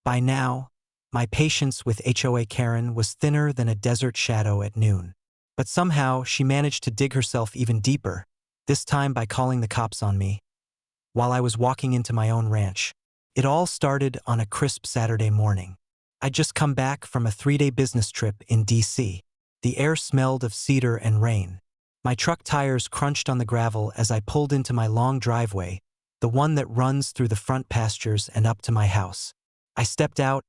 By now, my patience with HOA Karen was thinner than a desert shadow at noon. But somehow she managed to dig herself even deeper, this time by calling the cops on me, while I was walking into my own ranch. It all started on a crisp Saturday morning. I'd just come back from a 3-day business trip in DC. The air smelled of cedar and rain. My truck tires crunched on the gravel as I pulled into my long driveway, the one that runs through the front pastures and up to my house. I stepped out,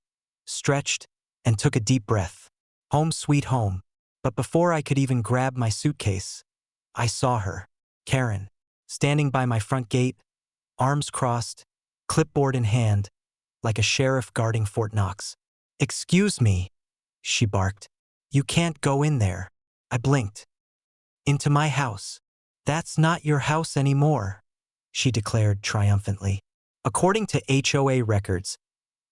stretched, and took a deep breath. Home sweet home. But before I could even grab my suitcase, I saw her, Karen, standing by my front gate, arms crossed, clipboard in hand, like a sheriff guarding Fort Knox. "Excuse me," she barked. "You can't go in there." I blinked. "Into my house." "That's not your house anymore," she declared triumphantly. "According to HOA records,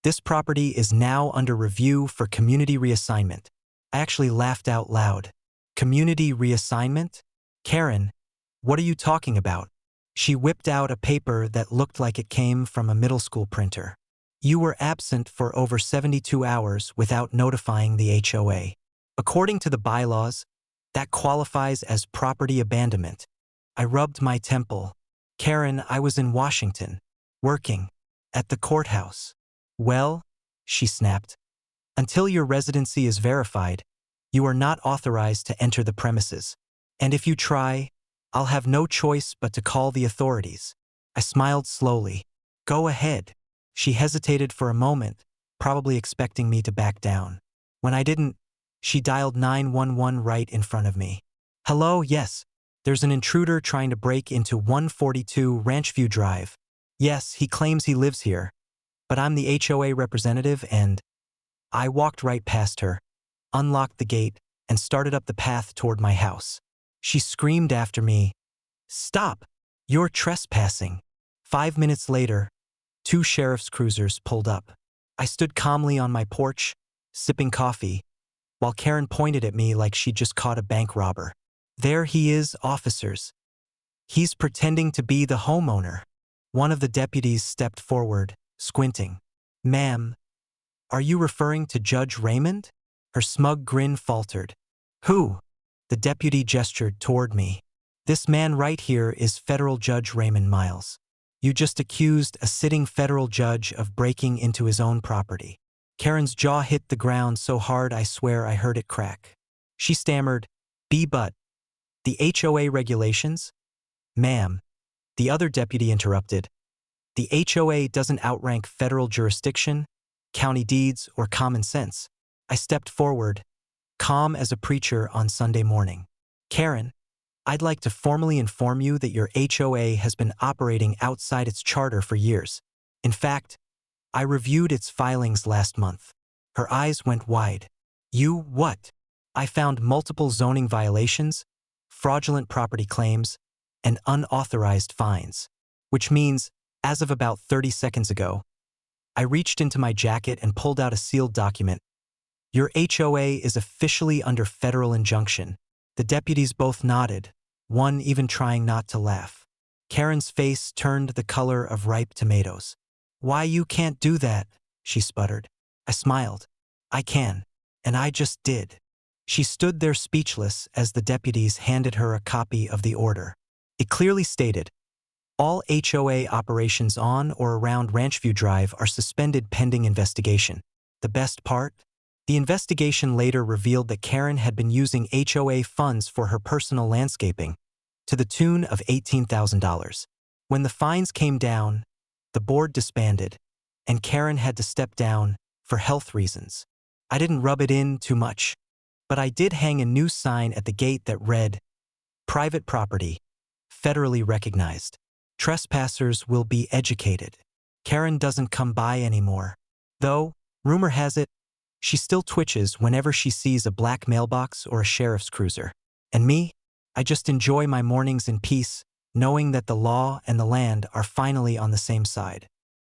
this property is now under review for community reassignment." I actually laughed out loud. "Community reassignment? Karen, what are you talking about?" She whipped out a paper that looked like it came from a middle school printer. "You were absent for over 72 hours without notifying the HOA. According to the bylaws, that qualifies as property abandonment." I rubbed my temple. "Karen, I was in Washington, working at the courthouse." "Well," she snapped, "until your residency is verified, you are not authorized to enter the premises. And if you try, I'll have no choice but to call the authorities." I smiled slowly. "Go ahead." She hesitated for a moment, probably expecting me to back down. When I didn't, she dialed 911 right in front of me. "Hello, yes. There's an intruder trying to break into 142 Ranchview Drive. Yes, he claims he lives here, but I'm the HOA representative and—" I walked right past her, unlocked the gate, and started up the path toward my house. She screamed after me, "Stop! You're trespassing." 5 minutes later, 2 sheriff's cruisers pulled up. I stood calmly on my porch, sipping coffee, while Karen pointed at me like she'd just caught a bank robber. "There he is, officers. He's pretending to be the homeowner." One of the deputies stepped forward, squinting. "Ma'am, are you referring to Judge Raymond?" Her smug grin faltered. "Who?" The deputy gestured toward me. "This man right here is Federal Judge Raymond Miles. You just accused a sitting federal judge of breaking into his own property." Karen's jaw hit the ground so hard I swear I heard it crack. She stammered, "But the HOA regulations?" "Ma'am," the other deputy interrupted, "the HOA doesn't outrank federal jurisdiction, county deeds, or common sense." I stepped forward, calm as a preacher on Sunday morning. "Karen, I'd like to formally inform you that your HOA has been operating outside its charter for years. In fact, I reviewed its filings last month." Her eyes went wide. "You what?" "I found multiple zoning violations, fraudulent property claims, and unauthorized fines. Which means, as of about 30 seconds ago," I reached into my jacket and pulled out a sealed document. "Your HOA is officially under federal injunction." The deputies both nodded, one even trying not to laugh. Karen's face turned the color of ripe tomatoes. "Why, you can't do that," she sputtered. I smiled. "I can. And I just did." She stood there speechless as the deputies handed her a copy of the order. It clearly stated, "All HOA operations on or around Ranchview Drive are suspended pending investigation." The best part? The investigation later revealed that Karen had been using HOA funds for her personal landscaping, to the tune of $18,000. When the fines came down, the board disbanded, and Karen had to step down for health reasons. I didn't rub it in too much, but I did hang a new sign at the gate that read, "Private property, federally recognized. Trespassers will be educated." Karen doesn't come by anymore. Though, rumor has it, she still twitches whenever she sees a black mailbox or a sheriff's cruiser. And me? I just enjoy my mornings in peace, knowing that the law and the land are finally on the same side.